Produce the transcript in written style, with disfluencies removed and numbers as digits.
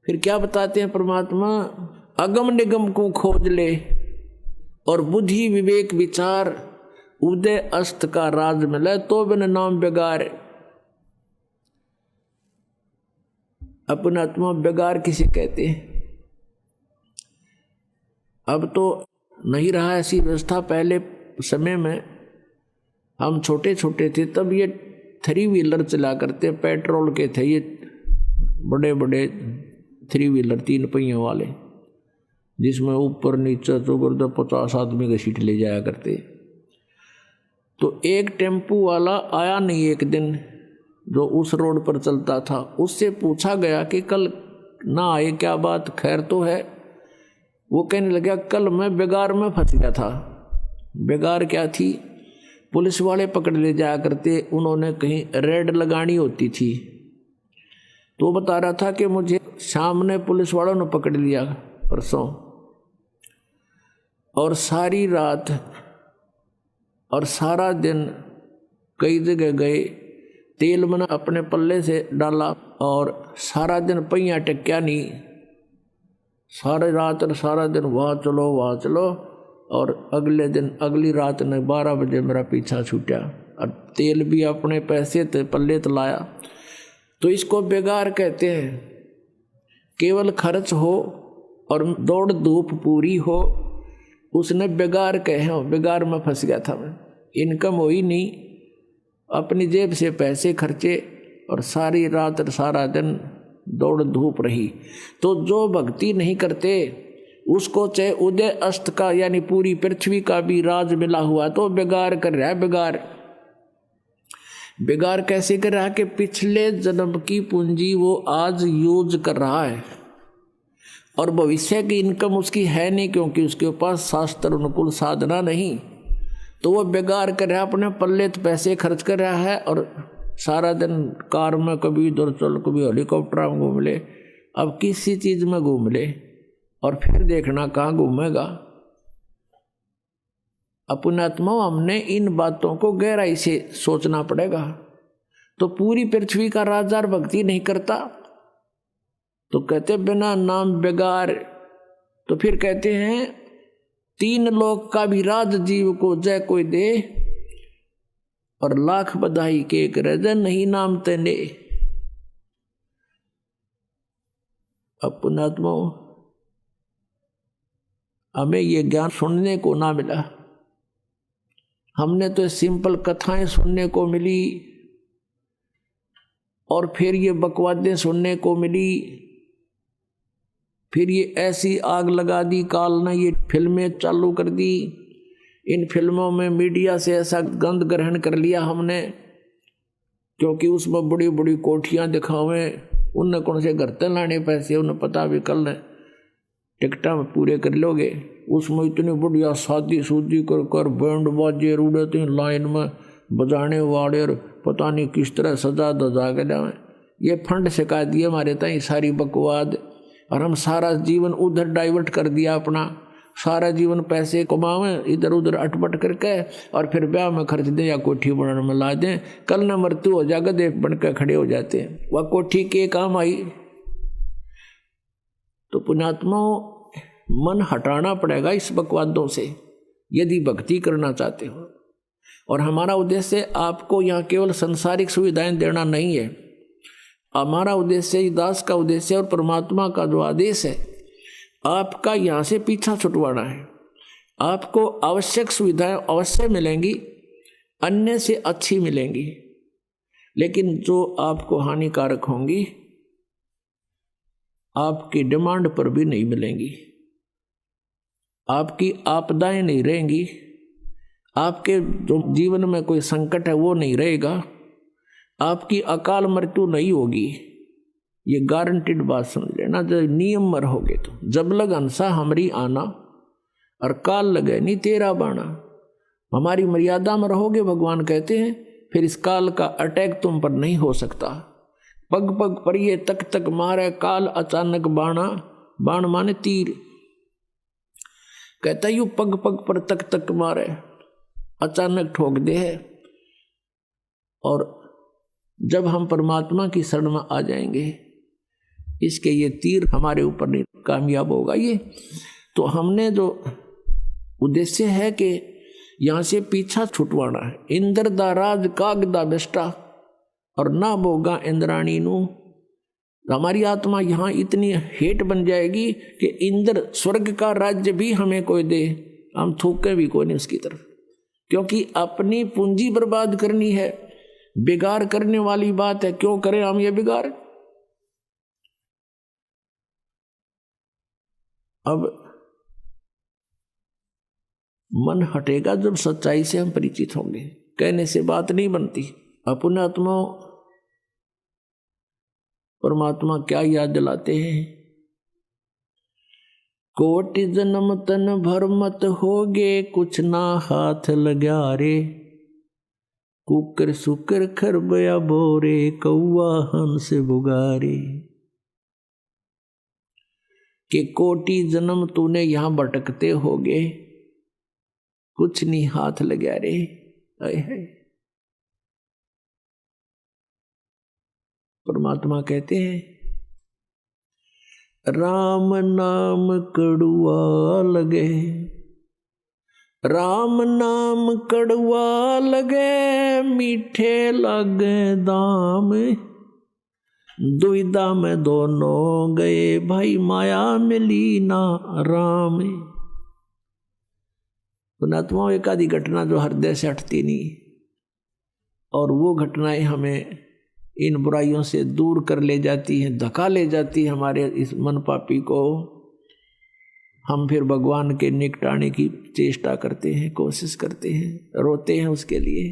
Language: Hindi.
फिर क्या बताते हैं परमात्मा, अगम निगम को खोज ले और बुद्धि विवेक विचार उदय अस्त का राज मिले तो बिन नाम बेगार। अपना आत्मा बेगार किसे कहते हैं? अब तो नहीं रहा ऐसी व्यवस्था। पहले समय में हम छोटे छोटे थे तब ये 3 व्हीलर चला करते, पेट्रोल के थे ये बड़े बड़े 3 व्हीलर 3 पहियों वाले, जिसमें ऊपर नीचे चौगर्द 50 आदमी का सीट ले जाया करते। तो एक टेम्पू वाला आया नहीं एक दिन, जो उस रोड पर चलता था। उससे पूछा गया कि कल ना आए, क्या बात, खैर तो है? वो कहने लगा, कल मैं बेगार में फंस गया था। बेगार क्या थी? पुलिस वाले पकड़ ले जाया करते, उन्होंने कहीं रेड लगानी होती थी। तो बता रहा था कि मुझे शाम ने पुलिस वालों ने पकड़ लिया परसों, और सारी रात और सारा दिन कई जगह गए, तेल मैंने अपने पल्ले से डाला और सारा दिन पहिया टेक्या नहीं। सारी रात और सारा दिन वहाँ चलो वहाँ चलो, और अगले दिन अगली रात ने 12 बजे मेरा पीछा छूटा, और तेल भी अपने पैसे थे पल्ले तो लाया। तो इसको बेगार कहते हैं। केवल खर्च हो और दौड़ धूप पूरी हो, उसने बेगार कहे। बेगार में फंस गया था मैं, इनकम हुई नहीं, अपनी जेब से पैसे खर्चे और सारी रात और सारा दिन दौड़ धूप रही। तो जो भक्ति नहीं करते उसको चाहे उदय अस्त का यानी पूरी पृथ्वी का भी राज मिला हुआ तो बेगार कर रहा है। बेगार बेगार कैसे कर रहा है कि पिछले जन्म की पूंजी वो आज यूज कर रहा है और भविष्य की इनकम उसकी है नहीं, क्योंकि उसके पास शास्त्र अनुकूल साधना नहीं। तो वो बेगार कर रहा है, अपने पल्ले तो पैसे खर्च कर रहा है और सारा दिन कार में कभी इधर चल कभी हेलीकॉप्टर में घूम ले। अब किसी चीज में घूम ले और फिर देखना कहाँ घूमेगा। अपने आत्मा हमने इन बातों को गहराई से सोचना पड़ेगा। तो पूरी पृथ्वी का राजार भक्ति नहीं करता तो कहते बिना नाम बेगार। तो फिर कहते हैं 3 लोक का भी राज जीव को जय कोई दे, और लाख बधाई के एक रजन नहीं नाम तेने। अपना आत्मा हमें ये ज्ञान सुनने को ना मिला। हमने तो सिंपल कथाएं सुनने को मिली और फिर ये बकवादें सुनने को मिली। फिर ये ऐसी आग लगा दी काल ने, ये फिल्में चालू कर दी। इन फिल्मों में मीडिया से ऐसा गंध ग्रहण कर लिया हमने, क्योंकि उसमें बड़ी बड़ी कोठियां दिखावें, उनने कौन से घर तक लाने पैसे, उन्हें पता भी कल टिकटा में पूरे कर लोगे। उसमें इतनी बढ़िया शादी सूदी कर कर बैंड बाजे उड़ते हैं लाइन में, बजाने वाले और पता नहीं किस तरह सजा दजा के जाए। ये फंड सिखा दिए हमारे ताई सारी बकवाद, और हम सारा जीवन उधर डाइवर्ट कर दिया अपना। सारा जीवन पैसे कमावें इधर उधर अटपट करके और फिर ब्याह में खर्च दें या कोठी बनाने में ला दें। कल न मृत्यु हो जाएगा, देख बन कर खड़े हो जाते हैं। वह कोठी के काम आई। तो पुण्यात्माओं, मन हटाना पड़ेगा इस बकवादों से यदि भक्ति करना चाहते हो। और हमारा उद्देश्य आपको यहाँ केवल संसारिक सुविधाएं देना नहीं है। हमारा उद्देश्य, दास का उद्देश्य और परमात्मा का जो आदेश है, आपका यहाँ से पीछा छुटवाना है। आपको आवश्यक सुविधाएं अवश्य मिलेंगी, अन्य से अच्छी मिलेंगी, लेकिन जो आपको हानिकारक होंगी आपकी डिमांड पर भी नहीं मिलेंगी। आपकी आपदाएं नहीं रहेंगी, आपके जो जीवन में कोई संकट है वो नहीं रहेगा, आपकी अकाल मृत्यु नहीं होगी। ये गारंटीड बात समझ लेना। जब नियम में रहोगे तो जब लग हंसा हमरी आना और काल लगे नहीं तेरा बाना। हमारी मर्यादा में रहोगे भगवान कहते हैं, फिर इस काल का अटैक तुम पर नहीं हो सकता। पग पग पर ये तक तक मारे काल अचानक बाणा, बाण माने तीर। कहता यू पग पग पर तक तक मारे, अचानक ठोक दे है। और जब हम परमात्मा की शरण में आ जाएंगे इसके ये तीर हमारे ऊपर नहीं कामयाब होगा ये। तो हमने जो उद्देश्य है कि यहाँ से पीछा छुटवाना है। इंद्र दा राज कागदा बेष्टा और ना बोगा इंद्राणी नू। हमारी आत्मा यहाँ इतनी हेट बन जाएगी कि इंद्र स्वर्ग का राज्य भी हमें कोई दे, हम थूके भी कोई नहीं उसकी तरफ, क्योंकि अपनी पूंजी बर्बाद करनी है। बिगाड़ करने वाली बात है, क्यों करें हम ये बिगाड़। अब मन हटेगा जब सच्चाई से हम परिचित होंगे। कहने से बात नहीं बनती। अपने आत्मा परमात्मा क्या याद दिलाते हैं, कोटि जन्म तन भर मत होगे, कुछ ना हाथ लगा रे। कुकर सुकर खरबया बोरे, कौआ हंस बुगारे। कि कोटि जन्म तूने यहां भटकते होगे, कुछ नहीं हाथ लगा रे। है परमात्मा कहते हैं, राम नाम कड़ुआ लगे, राम नाम कड़ुआ लगे, मीठे लगे दाम। दुविधा में दोनों गए, भाई माया मिली ना राम। पुणात्मा एक आदि घटना जो हृदय से हटती नहीं, और वो घटनाएं हमें इन बुराइयों से दूर कर ले जाती हैं, धक्का ले जाती है हमारे इस मन पापी को। हम फिर भगवान के निकट आने की चेष्टा करते हैं, कोशिश करते हैं, रोते हैं उसके लिए।